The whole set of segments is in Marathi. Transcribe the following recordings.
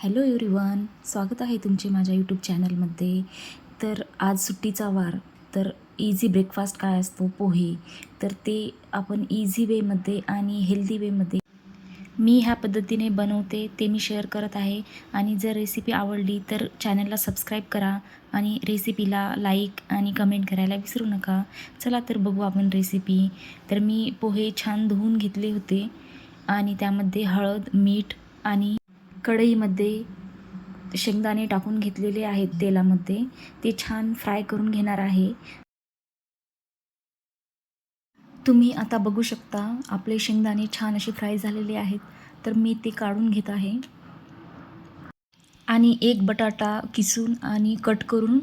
हॅलो एव्हरीवन, स्वागत आहे तुमचे माझ्या यूट्यूब चॅनलमध्ये. तर आज सुट्टीचा वार, तर इझी ब्रेकफास्ट काय असतो पोहे, तर ते आपण इझी वेमध्ये आणि हेल्दी वेमध्ये मी ह्या पद्धतीने बनवते ते मी शेअर करत आहे. आणि जर रेसिपी आवडली तर चॅनलला सबस्क्राईब करा आणि रेसिपीला लाईक आणि कमेंट करायला विसरू नका. चला तर बघू आपण रेसिपी. तर मी पोहे छान धुवून घेतले होते आणि त्यामध्ये हळद, मीठ आणि कढईमध्ये शेंगदाणे टाकून घेतलेले आहेत तेलामध्ये. ते छान फ्राय करून घेणार आहे. तुम्ही आता बघू शकता आपले शेंगदाणे छान असे फ्राय झालेले आहेत. तर मी ते काढून घेत आहे आणि एक बटाटा किसून आणि कट करून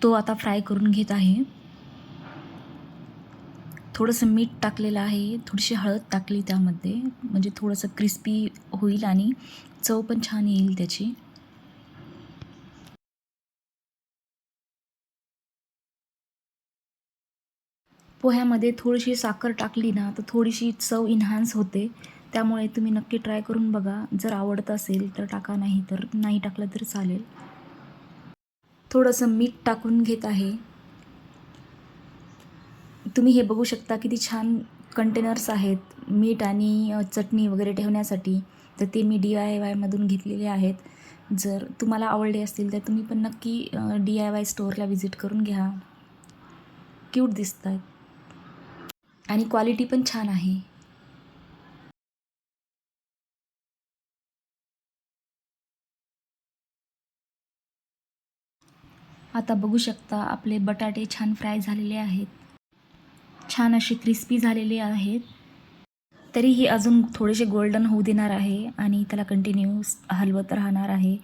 तो आता फ्राय करून घेत आहे. थोडंसं मीठ टाकलेलं आहे, थोडीशी हळद टाकली त्यामध्ये, म्हणजे थोडंसं क्रिस्पी होईल आणि चव पण छान येईल त्याची. पोह्यामध्ये थोडीशी साखर टाकली ना तर थोडीशी चव इन्हान्स होते. त्यामुळे तुम्ही नक्की ट्राय करून बघा. जर आवडत असेल तर टाका, नाही तर नाही टाकलं तरी चालेल. थोडंसं मीठ टाकून घेत आहे. तुम्ही हे बघू शकता किती छान कंटेनर्स आहेत मीठ आणि चटणी वगैरे ठेवण्यासाठी. तर ते मी DIYमधून घेतलेले आहेत. जर तुम्हाला आवडले असतील तर तुम्ही पण नक्की DIY स्टोअरला व्हिजिट करून घ्या. क्यूट दिसतात आणि क्वालिटी पण छान आहे. आता बघू शकता आपले बटाटे छान फ्राय झालेले आहेत. छान असे क्रिस्पी झालेले आहेत. तरीही अजून थोडेसे गोल्डन होऊ देणार आहे आणि त्याला कंटिन्यूस हलवत राहणार आहे,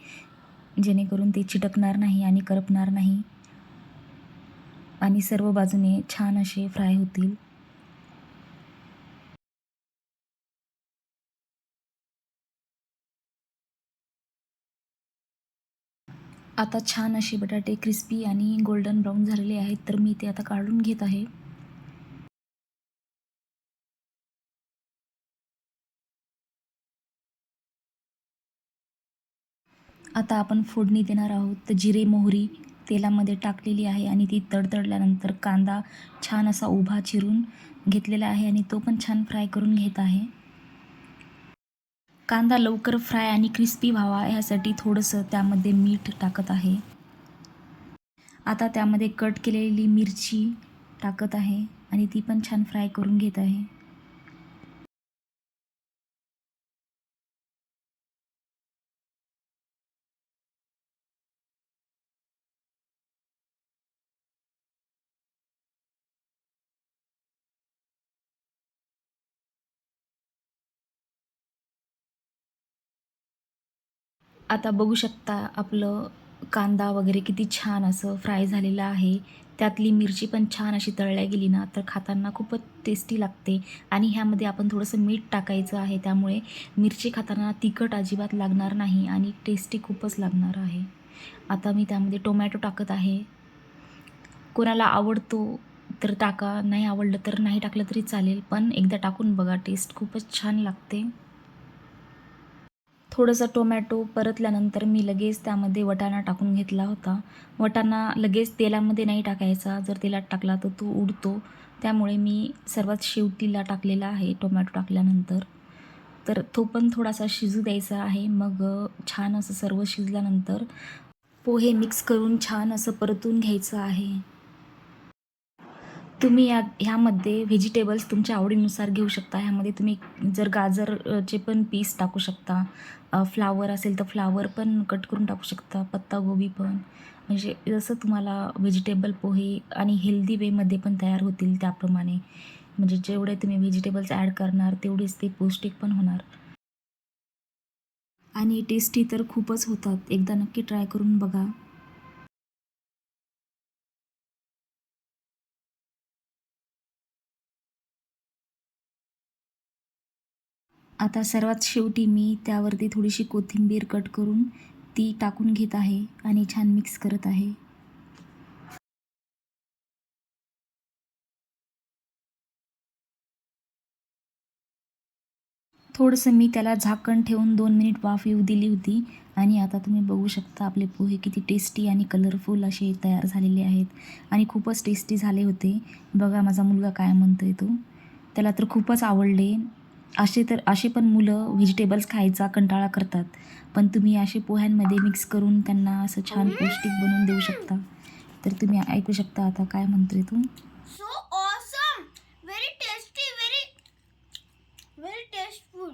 जेणेकरून ते चिटकणार नाही आणि करपणार नाही आणि सर्व बाजूने छान असे फ्राय होतील. आता छान असे बटाटे क्रिस्पी आणि गोल्डन ब्राऊन झालेले आहेत. तर मी ते आता काढून घेत आहे. आता आपण फोडणी देणार आहोत. तर जिरे मोहरी तेलामध्ये टाकलेली आहे आणि ती तडतडल्यानंतर कांदा छान असा उभा चिरून घेतलेला आहे आणि तो पण छान फ्राय करून घेत आहे. कांदा लवकर फ्राय आणि क्रिस्पी व्हावा ह्यासाठी थोडंसं त्यामध्ये मीठ टाकत आहे. आता त्यामध्ये कट केलेली मिरची टाकत आहे आणि ती पण छान फ्राय करून घेत आहे. आता बघू शकता आपलं कांदा वगैरे किती छान असं फ्राय झालेलं आहे. त्यातली मिरची पण छान अशी तळल्या गेली ना तर खाताना खूपच टेस्टी लागते. आणि ह्यामध्ये आपण थोडंसं मीठ टाकायचं आहे, त्यामुळे मिरची खाताना तिखट अजिबात लागणार नाही आणि टेस्टी खूपच लागणार आहे. आता मी त्यामध्ये टोमॅटो टाकत आहे. कोणाला आवडतो तर टाका, नाही आवडलं तर नाही टाकलं तरी चालेल, पण एकदा टाकून बघा, टेस्ट खूपच छान लागते. थोडंसं टोमॅटो परतल्यानंतर मी लगेच त्यामध्ये वटाणा टाकून घेतला होता. वटाणा लगेच तेलामध्ये नाही टाकायचा, जर तेलात टाकला तर तो उडतो. त्यामुळे मी सर्वात शेवटीला टाकलेला आहे टोमॅटो टाकल्यानंतर. तर तो पण थोडासा शिजू द्यायचा आहे. मग छान असं सर्व शिजल्यानंतर पोहे मिक्स करून छान असं परतून घ्यायचं आहे. तुम्ही ह्यामध्ये व्हेजिटेबल्स तुमच्या आवडीनुसार घेऊ शकता. ह्यामध्ये तुम्ही जर गाजरचे पण पीस टाकू शकता. फ्लावर असेल तर फ्लावर पण कट करून टाकू शकता. पत्तागोबी पण. म्हणजे जसं तुम्हाला व्हेजिटेबल पोहे आणि हेल्दी वेमध्ये पण तयार होतील त्याप्रमाणे. म्हणजे जेवढे तुम्ही व्हेजिटेबल्स ॲड करणार तेवढेच ते पौष्टिक पण होणार. आणि टेस्टी तर खूपच होतात. एकदा नक्की ट्राय करून बघा. आता सर्वात शेवटी मी त्यावरती थोडीशी कोथिंबीर कट करून ती टाकून घेत आहे आणि छान मिक्स करत आहे. थोडंसं मी त्याला झाकण ठेवून 2 मिनिट वाफ येऊ दिली होती आणि आता तुम्ही बघू शकता आपले पोहे किती टेस्टी आणि कलरफुल असे तयार झालेले आहेत आणि खूपच टेस्टी झाले होते. बघा माझा मुलगा काय म्हणतोय तो. त्याला तर खूपच आवडले. असे पण मुलं व्हेजिटेबल्स खायचा कंटाळा करतात. पण तुम्ही असे पोह्यांमध्ये मिक्स करून त्यांना असं छान पौष्टिक बनवून देऊ शकता. तर तुम्ही ऐकू शकता आता काय म्हणतोय तो. So awesome! Very tasty, very tasteful.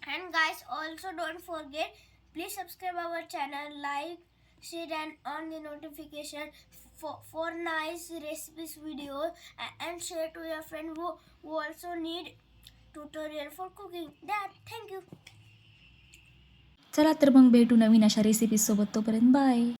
And guys, also don't forget, please subscribe our channel, like, share, and on the notification for nice recipes videos, and share to your friend who also need tutorial for cooking. That thank you. चला तर मग भेटू नवीन अशा रेसिपीजसोबत. तोपर्यंत बाय.